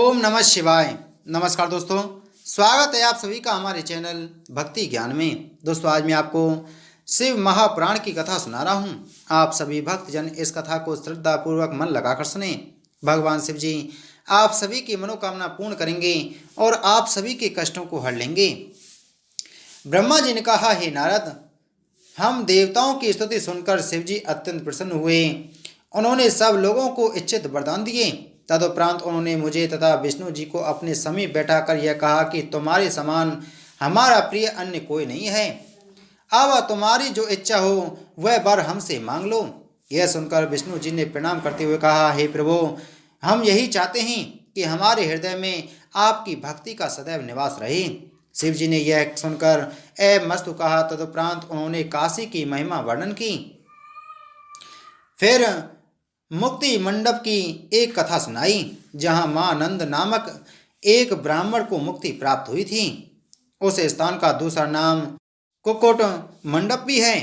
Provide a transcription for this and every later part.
ओम नमः शिवाय। नमस्कार दोस्तों, स्वागत है आप सभी का हमारे चैनल भक्ति ज्ञान में। दोस्तों, आज मैं आपको शिव महापुराण की कथा सुना रहा हूँ। आप सभी भक्तजन इस कथा को श्रद्धापूर्वक मन लगाकर सुने। भगवान शिव जी आप सभी की मनोकामना पूर्ण करेंगे और आप सभी के कष्टों को हर लेंगे। ब्रह्मा जी ने कहा, हे नारद, हम देवताओं की स्तुति सुनकर शिव जी अत्यंत प्रसन्न हुए। उन्होंने सब लोगों को इच्छित वरदान दिए। तदुपरांत उन्होंने मुझे तथा विष्णु जी को अपने समीप बैठाकर यह कहा कि तुम्हारे समान हमारा प्रिय अन्य कोई नहीं है। अब तुम्हारी जो इच्छा हो वह वर हमसे मांग लो। यह सुनकर विष्णु जी ने प्रणाम करते हुए कहा, हे प्रभु, हम यही चाहते हैं कि हमारे हृदय में आपकी भक्ति का सदैव निवास रहे। शिव जी ने यह सुनकर मस्तु कहा। तदुपरांत उन्होंने काशी की महिमा वर्णन की। फिर मुक्ति मंडप की एक कथा सुनाई, जहां मां नंद नामक एक ब्राह्मण को मुक्ति प्राप्त हुई थी। उस स्थान का दूसरा नाम कुक्कुट मंडप भी है।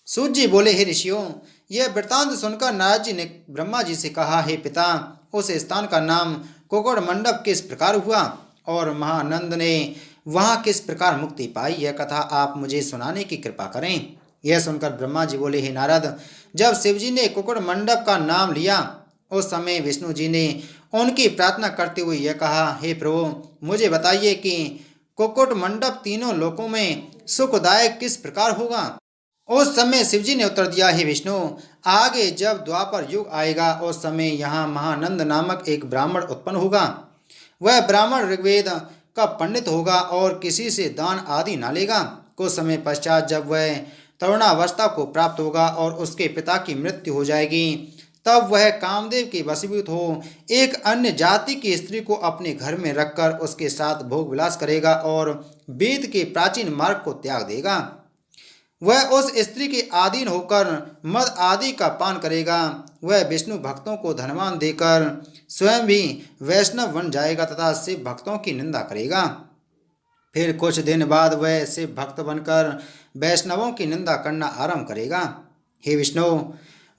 सूत जी बोले, हे ऋषियों, यह वृत्तांत सुनकर नारद जी ने ब्रह्मा जी से कहा, हे पिता, उस स्थान का नाम कुक्कुट मंडप किस प्रकार हुआ और महानंद ने वहां किस प्रकार मुक्ति पाई, यह कथा आप मुझे सुनाने की कृपा करें। यह सुनकर ब्रह्मा जी बोले, हे नारद, जब शिवजी ने कुक्कुट मंडप का नाम लिया उस समय विष्णु जी ने उनकी प्रार्थना करते हुए यह कहा, हे प्रभु, मुझे बताइए कि कुक्कुट मंडप तीनों लोकों में सुखदायक किस प्रकार होगा। उस समय शिवजी ने उत्तर दिया, हे विष्णु, आगे जब द्वापर युग आएगा उस समय यहाँ महानंद नामक एक ब्राह्मण उत्पन्न होगा। वह ब्राह्मण ऋग्वेद का पंडित होगा और किसी से दान आदि न लेगा। कुछ समय पश्चात जब वह तरुणावस्था को प्राप्त होगा और उसके पिता की मृत्यु हो जाएगी, तब वह कामदेव के वशीभूत हो एक अन्य जाति की स्त्री को अपने घर में रखकर उसके साथ भोग विलास करेगा और वेद के प्राचीन मार्ग को त्याग देगा। वह उस स्त्री के अधीन होकर मद आदि का पान करेगा। वह विष्णु भक्तों को धनवान देकर स्वयं भी वैष्णव बन जाएगा तथा शिव भक्तों की निंदा करेगा। फिर कुछ दिन बाद वह शिव भक्त बनकर वैष्णवों की निंदा करना आरंभ करेगा। हे विष्णु,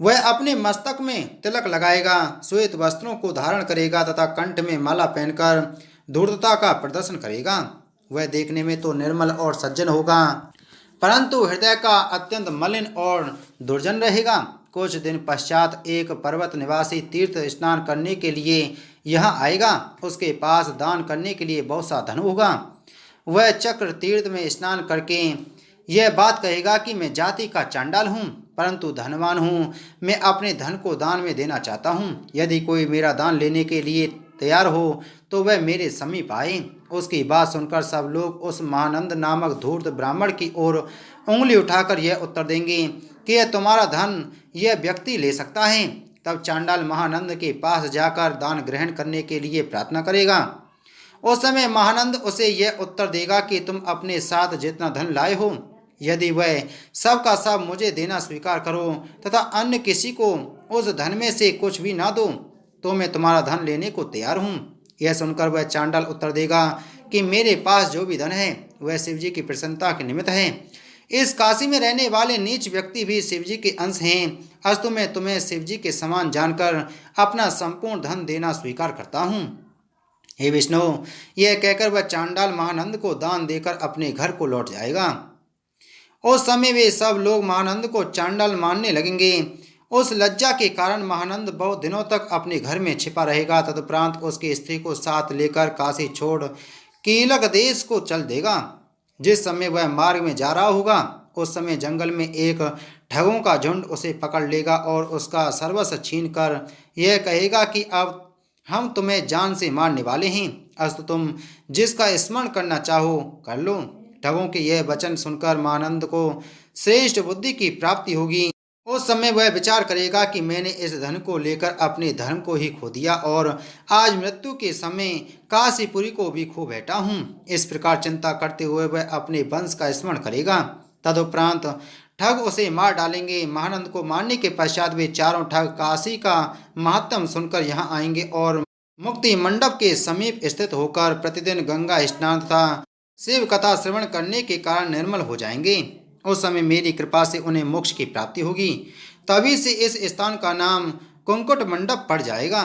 वह अपने मस्तक में तिलक लगाएगा, श्वेत वस्त्रों को धारण करेगा तथा कंठ में माला पहनकर धूर्तता का प्रदर्शन करेगा। वह देखने में तो निर्मल और सज्जन होगा, परंतु हृदय का अत्यंत मलिन और दुर्जन रहेगा। कुछ दिन पश्चात एक पर्वत निवासी तीर्थ स्नान करने के लिए यहाँ आएगा। उसके पास दान करने के लिए बहुत सा धन होगा। वह चक्र तीर्थ में स्नान करके यह बात कहेगा कि मैं जाति का चांडाल हूँ, परंतु धनवान हूँ। मैं अपने धन को दान में देना चाहता हूँ। यदि कोई मेरा दान लेने के लिए तैयार हो तो वह मेरे समीप आए। उसकी बात सुनकर सब लोग उस महानंद नामक धूर्त ब्राह्मण की ओर उंगली उठाकर यह उत्तर देंगे कि यह तुम्हारा धन यह व्यक्ति ले सकता है। तब चांडाल महानंद के पास जाकर दान ग्रहण करने के लिए प्रार्थना करेगा। उस समय महानंद उसे यह उत्तर देगा कि तुम अपने साथ जितना धन लाए हो, यदि वह सब का सब मुझे देना स्वीकार करो तथा अन्य किसी को उस धन में से कुछ भी ना दो, तो मैं तुम्हारा धन लेने को तैयार हूँ। यह सुनकर वह चांडाल उत्तर देगा कि मेरे पास जो भी धन है वह शिवजी की प्रसन्नता के निमित्त है। इस काशी में रहने वाले नीच व्यक्ति भी शिवजी के अंश हैं। अस्तु, मैं तुम्हें शिवजी के समान जानकर अपना संपूर्ण धन देना स्वीकार करता हूँ। हे विष्णु, यह कहकर वह चांडाल महानंद को दान देकर अपने घर को लौट जाएगा। उस समय वे सब लोग महानंद को चांडाल मानने लगेंगे। उस लज्जा के कारण महानंद बहुत दिनों तक अपने घर में छिपा रहेगा। तदुपरांत उसकी स्त्री को साथ लेकर काशी छोड़ कीलक देश को चल देगा। जिस समय वह मार्ग में जा रहा होगा उस समय जंगल में एक ठगों का झुंड उसे पकड़ लेगा और उसका सर्वस्व छीन कर यह कहेगा कि अब हम तुम्हें जान से मारने वाले हैं। अस्तु, तुम जिसका स्मरण करना चाहो कर लो। ठगों के यह वचन सुनकर महानंद को श्रेष्ठ बुद्धि की प्राप्ति होगी। उस समय वह विचार करेगा कि मैंने इस धन को लेकर अपने धर्म को ही खो दिया और आज मृत्यु के समय काशीपुरी को भी खो बैठा हूँ। इस प्रकार चिंता करते हुए वह अपने वंश का स्मरण करेगा। तदुपरांत ठग उसे मार डालेंगे। महानंद को मारने के पश्चात वे चारों ठग काशी का महात्म सुनकर यहाँ आएंगे और मुक्ति मंडप के समीप स्थित होकर प्रतिदिन गंगा स्नान तथा शिव कथा श्रवण करने के कारण निर्मल हो जाएंगे। उस समय मेरी कृपा से उन्हें मोक्ष की प्राप्ति होगी। तभी से इस स्थान का नाम कुक्कुट मंडप पड़ जाएगा।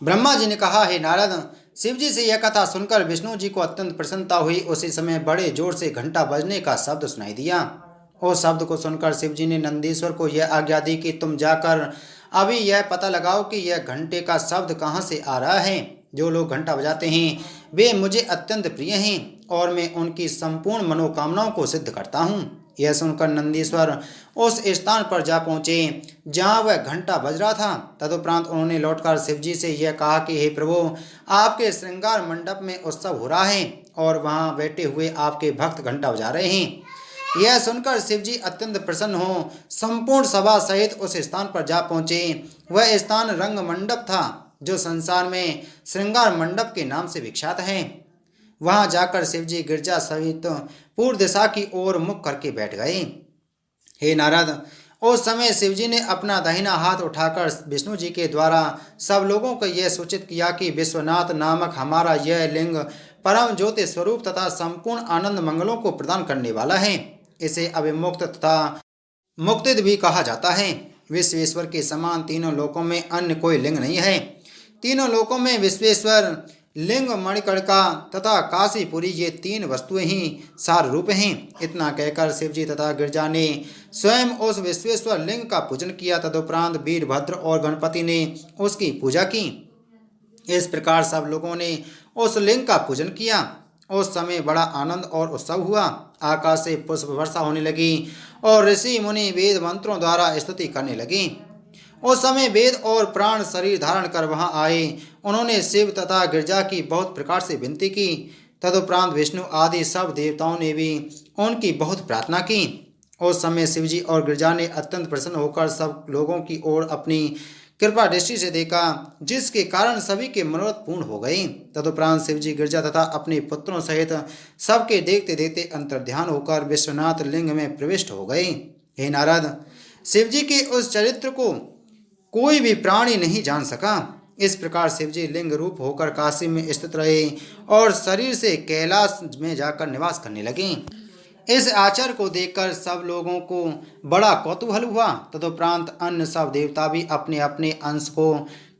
ब्रह्मा जी ने कहा, हे नारद, शिव जी से यह कथा सुनकर विष्णु जी को अत्यंत प्रसन्नता हुई। उसी समय बड़े जोर से घंटा बजने का शब्द सुनाई दिया। उस शब्द को सुनकर शिव जी ने नंदीश्वर को यह आज्ञा दी कि तुम जाकर अभी यह पता लगाओ कि यह घंटे का शब्द कहाँ से आ रहा है। जो लोग घंटा बजाते हैं वे मुझे अत्यंत प्रिय हैं और मैं उनकी संपूर्ण मनोकामनाओं को सिद्ध करता हूँ। यह सुनकर नंदीश्वर उस स्थान पर जा पहुँचे जहाँ वह घंटा बज रहा था। तदुपरांत उन्होंने लौटकर शिवजी से यह कहा कि हे प्रभु, आपके श्रृंगार मंडप में उत्सव हो रहा है और वहाँ बैठे हुए आपके भक्त घंटा बजा रहे हैं। यह सुनकर शिवजी अत्यंत प्रसन्न हो संपूर्ण सभा सहित उस स्थान पर जा पहुँचे। वह स्थान रंग मंडप था जो संसार में श्रृंगार मंडप के नाम से विख्यात है। वहां जाकर शिवजी गिरजा सहित पूर्व दिशा की ओर मुख करके बैठ गए। हे नारद, उस समय शिवजी ने अपना दाहिना हाथ उठाकर विष्णु जी के द्वारा सब लोगों को यह सूचित किया कि विश्वनाथ नामक हमारा यह लिंग परम ज्योति स्वरूप तथा संपूर्ण आनंद मंगलों को प्रदान करने वाला है। इसे अविमुक्त तथा मुक्तिद भी कहा जाता है। विश्वेश्वर के समान तीनों लोकों में अन्य कोई लिंग नहीं है। तीनों लोकों में विश्वेश्वर, लिंग, मणिकर्णिका तथा काशीपुरी ये तीन वस्तुएं ही सार रूप हैं। इतना कहकर शिवजी तथा गिरजा ने स्वयं उस विश्वेश्वर लिंग का पूजन किया। तदुपरांत वीरभद्र और गणपति ने उसकी पूजा की। इस प्रकार सब लोगों ने उस लिंग का पूजन किया। उस समय बड़ा आनंद और उत्सव हुआ। आकाश से पुष्प वर्षा होने लगी और ऋषि मुनि वेद मंत्रों द्वारा स्तुति करने लगे। उस समय वेद और प्राण शरीर धारण कर वहां आए। उन्होंने शिव तथा गिरजा की बहुत प्रकार से विनती की। तदुपरांत विष्णु आदि सब देवताओं ने भी उनकी बहुत प्रार्थना की। उस समय शिवजी और गिरजा ने अत्यंत प्रसन्न होकर सब लोगों की ओर अपनी कृपा दृष्टि से देखा, जिसके कारण सभी के मनोरथ पूर्ण हो गए। तदुपरांत शिवजी गिरजा तथा अपने पुत्रों सहित सबके देखते देखते अंतर्ध्यान होकर विश्वनाथ लिंग में प्रविष्ट हो गए। हे नारद, शिवजी के उस चरित्र को कोई भी प्राणी नहीं जान सका। इस प्रकार शिवजी लिंग रूप होकर काशी में स्थित रहे और शरीर से कैलाश में जाकर निवास करने लगे। इस आचार को देखकर सब लोगों को बड़ा कौतूहल हुआ। तदुपरांत अन्य सब देवता भी अपने अपने अंश को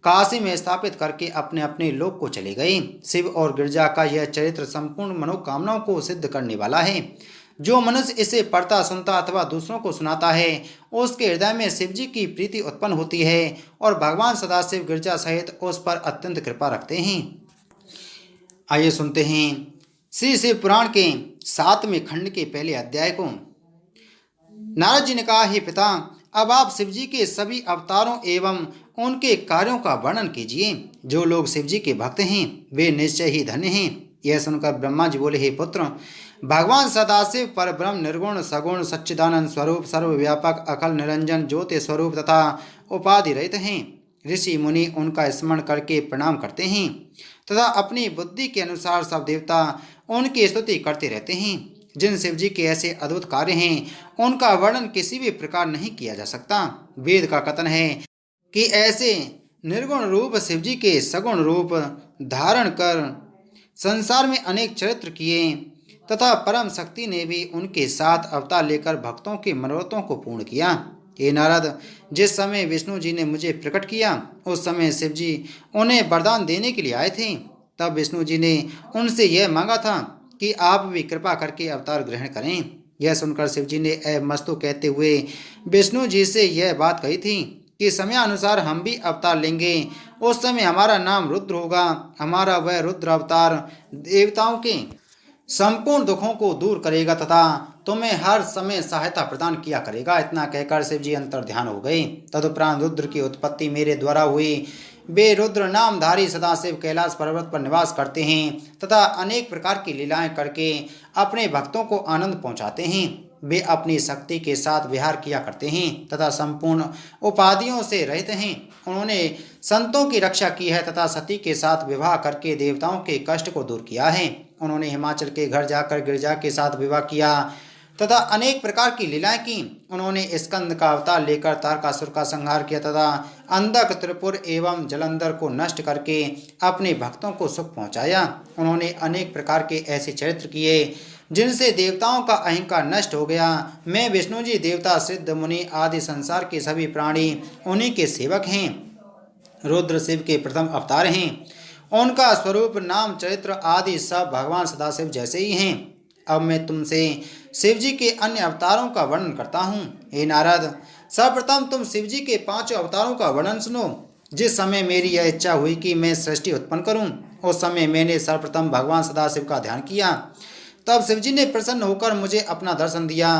काशी में स्थापित करके अपने अपने लोक को चले गए। शिव और गिरजा का यह चरित्र संपूर्ण मनोकामनाओं को सिद्ध करने वाला है। जो मनुष्य इसे पढ़ता, सुनता अथवा दूसरों को सुनाता है, उसके हृदय में शिवजी की प्रीति उत्पन्न होती है और भगवान सदाशिव गिरजा सहित उस पर अत्यंत कृपा रखते हैं। आइए सुनते हैं श्री शिव पुराण के 7वें खंड के पहले अध्याय को। नारद जी ने कहा, हे पिता, अब आप शिवजी के सभी अवतारों एवं उनके कार्यों का वर्णन कीजिए। जो लोग शिवजी के भक्त हैं वे निश्चय ही धन्य हैं। यह सुनकर ब्रह्मा जी बोले, हे पुत्र, भगवान सदाशिव परब्रह्म निर्गुण सगुण सच्चिदानंद स्वरूप सर्वव्यापक अखल निरंजन ज्योति स्वरूप तथा उपाधि रहित हैं। ऋषि मुनि उनका स्मरण करके प्रणाम करते हैं तथा अपनी बुद्धि के अनुसार सब देवता उनकी स्तुति करते रहते हैं। जिन शिवजी के ऐसे अद्भुत कार्य हैं उनका वर्णन किसी भी प्रकार नहीं किया जा सकता। वेद का कथन है कि ऐसे निर्गुण रूप शिवजी के सगुण रूप धारण कर संसार में अनेक चरित्र किए तथा परम शक्ति ने भी उनके साथ अवतार लेकर भक्तों के मनोरथों को पूर्ण किया। हे नारद, जिस समय विष्णु जी ने मुझे प्रकट किया उस समय शिवजी उन्हें वरदान देने के लिए आए थे। तब विष्णु जी ने उनसे यह मांगा था कि आप भी कृपा करके अवतार ग्रहण करें। यह सुनकर शिवजी ने ए मस्तु कहते हुए विष्णु जी से यह बात कही थी कि समयानुसार हम भी अवतार लेंगे। उस समय हमारा नाम रुद्र होगा। हमारा वह रुद्र अवतार देवताओं के संपूर्ण दुखों को दूर करेगा तथा तुम्हें हर समय सहायता प्रदान किया करेगा। इतना कहकर शिवजी अंतर्ध्यान हो गए। तदुपरांत रुद्र की उत्पत्ति मेरे द्वारा हुई। वे रुद्र नामधारी सदाशिव कैलाश पर्वत पर निवास करते हैं तथा अनेक प्रकार की लीलाएं करके अपने भक्तों को आनंद पहुंचाते हैं। वे अपनी शक्ति के साथ विहार किया करते हैं तथा संपूर्ण उपाधियों से रहित हैं। उन्होंने संतों की रक्षा की है तथा सती के साथ विवाह करके देवताओं के कष्ट को दूर किया है। उन्होंने हिमाचल के घर जाकर गिरजा के साथ विवाह किया तथा अनेक प्रकार की लीलाएं की। उन्होंने स्कंद का अवतार लेकर तारकासुर का संहार किया तथा अंधक, त्रिपुर एवं जलंधर को नष्ट करके अपने भक्तों को सुख पहुंचाया। उन्होंने अनेक प्रकार के ऐसे चरित्र किए जिनसे देवताओं का अहंकार नष्ट हो गया। मैं विष्णु जी, देवता, सिद्ध, मुनि आदि संसार के सभी प्राणी उन्हीं के सेवक हैं। रुद्र शिव के प्रथम अवतार हैं। उनका स्वरूप, नाम, चरित्र आदि सब भगवान सदाशिव जैसे ही हैं। अब मैं तुमसे शिव जी के अन्य अवतारों का वर्णन करता हूँ। हे नारद, सर्वप्रथम तुम शिव जी के 5 अवतारों का वर्णन सुनो। जिस समय मेरी यह इच्छा हुई कि मैं सृष्टि उत्पन्न करूं, उस समय मैंने सर्वप्रथम भगवान सदाशिव का ध्यान किया। तब शिव जी ने प्रसन्न होकर मुझे अपना दर्शन दिया।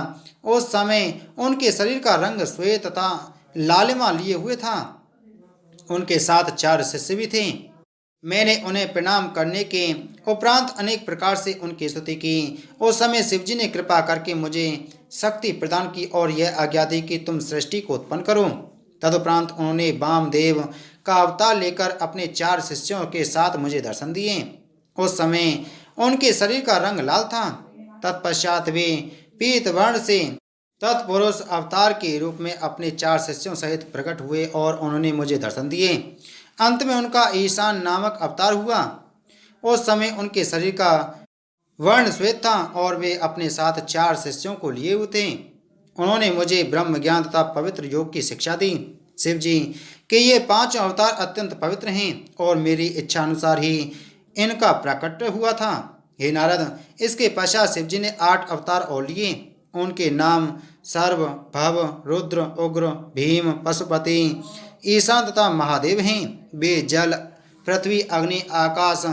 उस समय उनके शरीर का रंग श्वेत तथा लालिमा लिए हुए था। उनके साथ 4 शिष्य भी थे। मैंने उन्हें प्रणाम करने के उपरांत अनेक प्रकार से उनकी स्तुति की। उस समय शिवजी ने कृपा करके मुझे शक्ति प्रदान की और यह आज्ञा दी कि तुम सृष्टि को उत्पन्न करो। तदुपरांत उन्होंने वामदेव का अवतार लेकर अपने 4 शिष्यों के साथ मुझे दर्शन दिए। उस समय उनके शरीर का रंग लाल था। तत्पश्चात वे पीत वर्ण से तत्पुरुष अवतार के रूप में अपने 4 शिष्यों सहित प्रकट हुए और उन्होंने मुझे दर्शन दिए। अंत में उनका ईशान नामक अवतार हुआ। उस समय उनके शरीर का वर्ण श्वेत था और वे अपने साथ 4 शिष्यों को लिए हुए थे। उन्होंने मुझे ब्रह्म ज्ञान तथा पवित्र योग की शिक्षा दी। शिव जी के ये 5 अवतार अत्यंत पवित्र हैं और मेरी इच्छा अनुसार ही इनका प्राकट्य हुआ था। हे नारद, इसके पश्चात शिव जी ने 8 अवतार और लिए। उनके नाम सर्व, भव, रुद्र, उग्र, भीम, पशुपति, ईशान तथा महादेव हैं। वे जल, पृथ्वी, अग्नि, आकाश,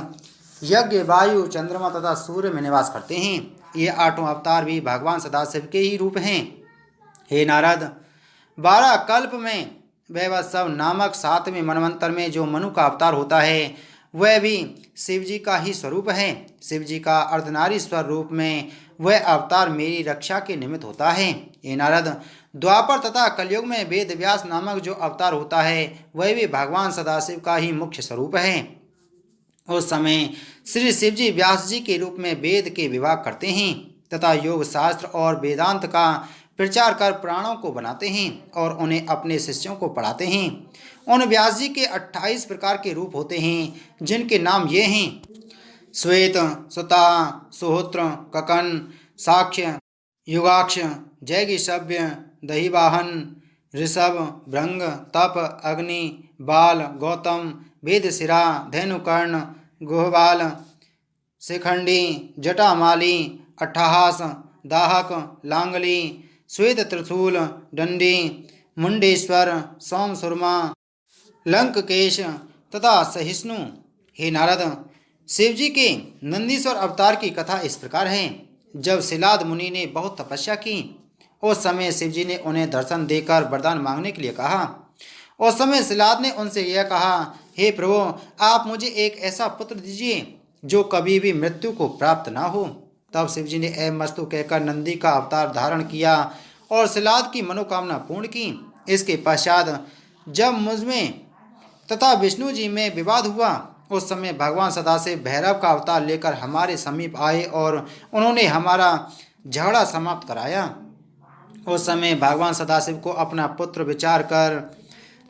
यज्ञ, वायु, चंद्रमा तथा सूर्य में निवास करते हैं। ये 8 अवतार भी भगवान सदाशिव के ही रूप हैं। हे नारद, 12 कल्प में वैवस्वत नामक 7वें मनवंतर में जो मनु का अवतार होता है, वह भी शिव जी का ही स्वरूप है। शिव जी का अर्धनारीश्वर रूप में वह अवतार मेरी रक्षा के निमित्त होता है। हे नारद, द्वापर तथा कलयुग में वेद व्यास नामक जो अवतार होता है, वह भी भगवान सदाशिव का ही मुख्य स्वरूप है। उस समय श्री शिव जी व्यास जी के रूप में वेद के विभाग करते हैं तथा योग शास्त्र और वेदांत का प्रचार कर प्राणों को बनाते हैं और उन्हें अपने शिष्यों को पढ़ाते हैं। उन व्यास जी के 28 प्रकार के रूप होते हैं, जिनके नाम ये हैं: श्वेत, सुता, सुहोत्र, ककन, साक्ष्य, युगाक्ष, जैगिषव्य, दहीवाहन, ऋषभ, भृंग, तप, अग्नि, बाल, गौतम, वेदशिरा, धेनुकर्ण, गुहबाल, शिखंडी, जटामाली, अट्ठहास, दाहक, लांगली, श्वेत त्रिशूल, दंडी, मुंडेश्वर, सोमसुरमा, लंककेश तथा सहिष्णु। हे नारद, शिवजी के नंदीश्वर अवतार की कथा इस प्रकार है। जब शिलाद मुनि ने बहुत तपस्या की, उस समय शिवजी ने उन्हें दर्शन देकर वरदान मांगने के लिए कहा। उस समय शिलाद ने उनसे यह कहा, हे प्रभु, आप मुझे एक ऐसा पुत्र दीजिए जो कभी भी मृत्यु को प्राप्त ना हो। तब शिवजी ने एवमस्तु कहकर नंदी का अवतार धारण किया और शिलाद की मनोकामना पूर्ण की। इसके पश्चात जब मुझमें तथा विष्णु जी में विवाद हुआ, उस समय भगवान सदाशिव भैरव का अवतार लेकर हमारे समीप आए और उन्होंने हमारा झगड़ा समाप्त कराया। उस समय भगवान सदाशिव को अपना पुत्र विचार कर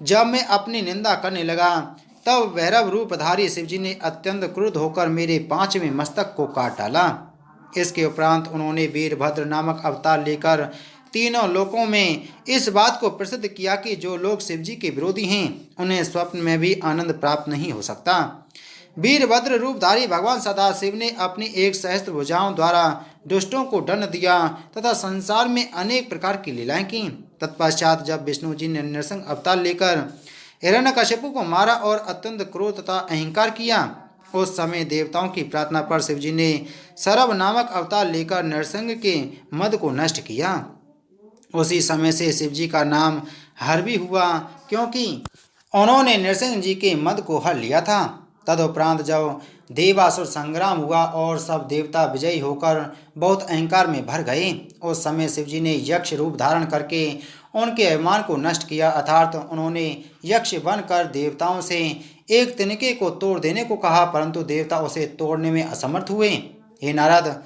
जब मैं अपनी निंदा करने लगा, तब भैरव रूपधारी शिवजी ने अत्यंत क्रुद्ध होकर मेरे 5वें मस्तक को काट डाला। इसके उपरांत उन्होंने वीरभद्र नामक अवतार लेकर तीनों लोकों में इस बात को प्रसिद्ध किया कि जो लोग शिवजी के विरोधी हैं, उन्हें स्वप्न में भी आनंद प्राप्त नहीं हो सकता। वीरभद्र रूपधारी भगवान सदाशिव ने अपनी 1 सहस्त्र भुजाओं द्वारा दुष्टों को दंड दिया तथा संसार में अनेक प्रकार की लीलाएं की। तत्पश्चात जब विष्णु जी ने नरसिंह अवतार लेकर हिरण्यकशिपु को मारा और अत्यंत क्रोध तथा अहंकार किया, उस समय देवताओं की प्रार्थना पर शिवजी ने सरभ नामक अवतार लेकर नरसिंह के मद को नष्ट किया। उसी समय से शिवजी का नाम हर भी हुआ, क्योंकि उन्होंने नरसिंह जी के मद को हर लिया था। तदुपरांत जब देवासुर संग्राम हुआ और सब देवता विजयी होकर बहुत अहंकार में भर गए, उस समय शिवजी ने यक्ष रूप धारण करके उनके अभिमान को नष्ट किया, अर्थात उन्होंने यक्ष बनकर देवताओं से एक तिनके को तोड़ देने को कहा, परंतु देवता उसे तोड़ने में असमर्थ हुए। हे नारद,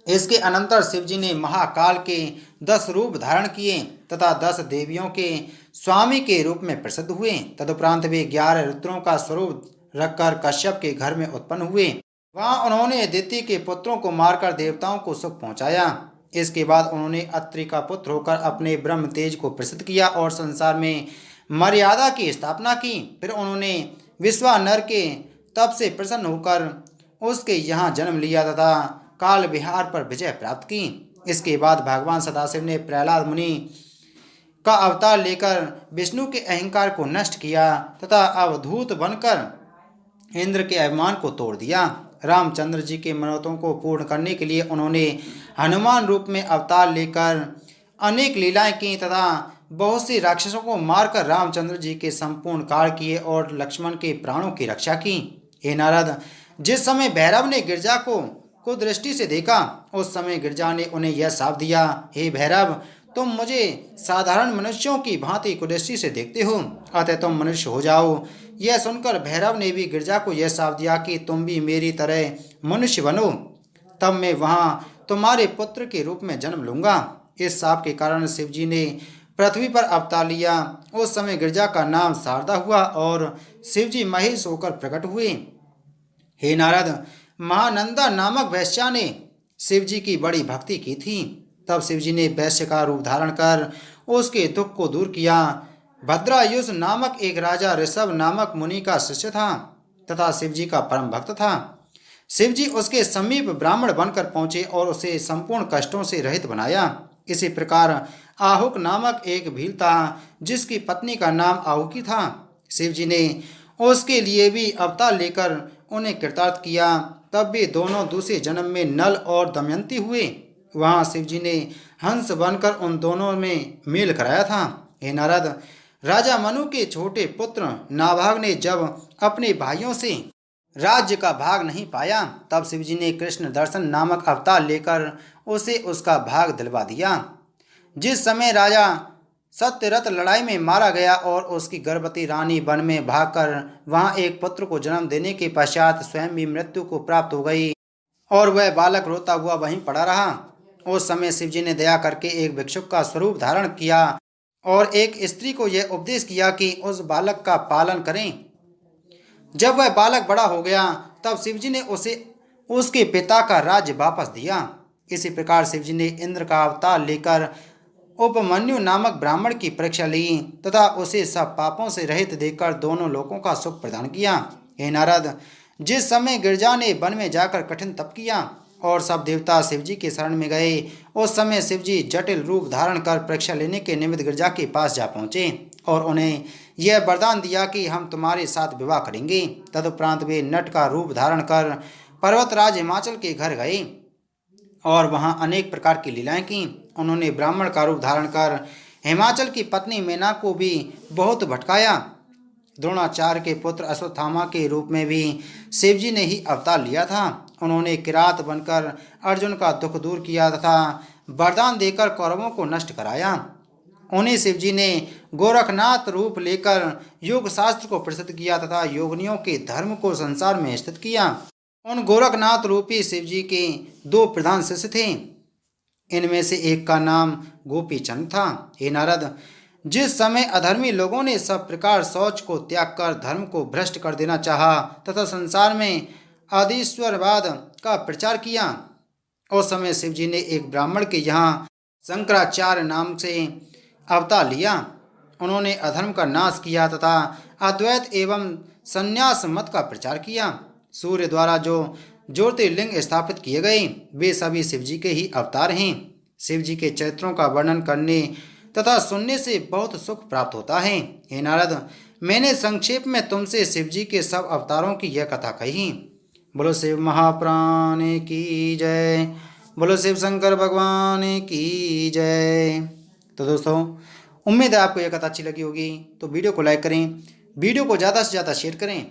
इसके अनंतर शिवजी ने महाकाल के 10 रूप धारण किए तथा 10 देवियों के स्वामी के रूप में प्रसिद्ध हुए। तदुपरांत वे 11 रुद्रों का स्वरूप रखकर कश्यप के घर में उत्पन्न हुए। वहां उन्होंने अदिति के पुत्रों को मारकर देवताओं को सुख पहुंचाया। इसके बाद उन्होंने अत्रि का पुत्र होकर अपने ब्रह्म तेज को प्रसिद्ध किया और संसार में मर्यादा की स्थापना की। फिर उन्होंने विश्वानर के तप से प्रसन्न होकर उसके यहाँ जन्म लिया तथा काल विहार पर विजय प्राप्त की। इसके बाद भगवान सदाशिव ने प्रहलाद मुनि का अवतार लेकर विष्णु के अहंकार को नष्ट किया तथा अवधूत बनकर इंद्र के अभिमान को तोड़ दिया। रामचंद्र जी के मनोरथों को पूर्ण करने के लिए उन्होंने हनुमान रूप में अवतार लेकर अनेक लीलाएं की तथा बहुत सी राक्षसों को मारकर रामचंद्र जी के संपूर्ण कार्य किए और लक्ष्मण के प्राणों की रक्षा की। हे नारद, जिस समय भैरव ने गिरजा को दृष्टि से देखा, उस समय गिरजा ने उन्हें यह शाप दिया, हे भैरव, तुम मुझे साधारण मनुष्यों की भांति कुदृष्टि से देखते हो, अतः तुम मनुष्य हो जाओ। यह सुनकर भैरव ने भी गिरजा को यह शाप दिया कि तुम भी मेरी तरह मनुष्य बनो, तब मैं वहाँ तुम्हारे पुत्र के रूप में जन्म लूंगा। इस शाप के कारण शिवजी ने पृथ्वी पर अवतार लिया। उस समय गिरजा का नाम शारदा हुआ और शिवजी महेश होकर प्रकट हुए। हे नारद, महानंदा नामक वैश्या ने शिवजी की बड़ी भक्ति की थी। तब शिवजी ने वैश्य का रूप धारण कर उसके दुख को दूर किया। भद्रायुष नामक एक राजा ऋषभ नामक मुनि का शिष्य था तथा शिवजी का परम भक्त था। शिवजी उसके समीप ब्राह्मण बनकर पहुंचे और उसे संपूर्ण कष्टों से रहित बनाया। इसी प्रकार आहुक नामक एक भील था जिसकी पत्नी का नाम आहुकी था। शिवजी ने उसके लिए भी अवतार लेकर उन्हें कृतार्थ किया। तब भी दोनों दूसरे जन्म में नल और दमयंती हुए। वहाँ शिवजी ने हंस बनकर उन दोनों में मेल कराया था। हे नारद, राजा मनु के छोटे पुत्र नाभाग ने जब अपने भाइयों से राज्य का भाग नहीं पाया, तब शिवजी ने कृष्ण दर्शन नामक अवतार लेकर उसे उसका भाग दिलवा दिया। जिस समय राजा सत्यरथ लड़ाई में मारा गया और उसकी गर्भवती रानी वन में भागकर वहां एक पुत्र को जन्म देने के पश्चात स्वयं भी मृत्यु को प्राप्त हो गई और वह बालक रोता हुआ वहीं पड़ा रहा। उस समय शिवजी ने दया करके एक भिक्षुक का स्वरूप धारण किया और एक स्त्री को यह उपदेश किया कि उस बालक का पालन करें। जब वह बालक बड़ा हो गया, तब शिवजी ने उसे उसके पिता का राज्य वापस दिया। इसी प्रकार शिवजी ने इंद्र का अवतार लेकर उपमन्यु नामक ब्राह्मण की परीक्षा ली तथा उसे सब पापों से रहित देखकर दोनों लोगों का सुख प्रदान किया। हे नारद, जिस समय गिरजा ने वन में जाकर कठिन तप किया और सब देवता शिवजी के शरण में गए, उस समय शिवजी जटिल रूप धारण कर परीक्षा लेने के निमित्त गिरजा के पास जा पहुँचे और उन्हें यह वरदान दिया कि हम तुम्हारे साथ विवाह करेंगे। तदुपरांत वे नट का रूप धारण कर पर्वतराज हिमाचल के घर गए और वहां अनेक प्रकार की लीलाएं की। उन्होंने ब्राह्मण का रूप धारण कर हिमाचल की पत्नी मेना को भी बहुत भटकाया। द्रोणाचार्य के पुत्र अश्वत्थामा के रूप में भी शिवजी ने ही अवतार लिया था। उन्होंने किरात बनकर अर्जुन का दुख दूर किया तथा वरदान देकर कौरवों को नष्ट कराया। उन्हीं शिवजी ने गोरखनाथ रूप लेकर योग शास्त्र को प्रसिद्ध किया तथा योगिनियों के धर्म को संसार में स्थित किया। उन गोरखनाथ रूपी शिवजी के दो प्रधान शिष्य थे। इनमें से एक का नाम गोपीचंद था। हे नारद, जिस समय अधर्मी लोगों ने सब प्रकार शौच को त्याग कर धर्म को भ्रष्ट कर देना चाहा तथा संसार में आदिश्वरवाद का प्रचार किया, उस समय शिवजी ने एक ब्राह्मण के यहाँ शंकराचार्य नाम से अवतार लिया। उन्होंने अधर्म का नाश किया तथा अद्वैत एवं संन्यास मत का प्रचार किया। सूर्य द्वारा जो ज्योतिर्लिंग स्थापित किए गए, वे सभी शिवजी के ही अवतार हैं। शिवजी के चरित्रों का वर्णन करने तथा सुनने से बहुत सुख प्राप्त होता है। हे नारद, मैंने संक्षेप में तुमसे शिवजी के सब अवतारों की यह कथा कही। बोलो शिव महाप्राण की जय, बोलो शिव शंकर भगवान की जय। तो दोस्तों, उम्मीद है आपको यह कथा अच्छी लगी होगी। तो वीडियो को लाइक करें, वीडियो को ज़्यादा से ज़्यादा शेयर करें।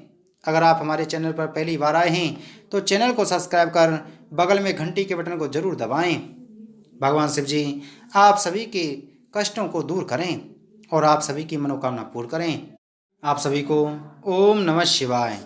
अगर आप हमारे चैनल पर पहली बार आए हैं तो चैनल को सब्सक्राइब कर बगल में घंटी के बटन को जरूर दबाएं। भगवान शिव जी आप सभी के कष्टों को दूर करें और आप सभी की मनोकामना पूर्ण करें। आप सभी को ओम नमः शिवाय।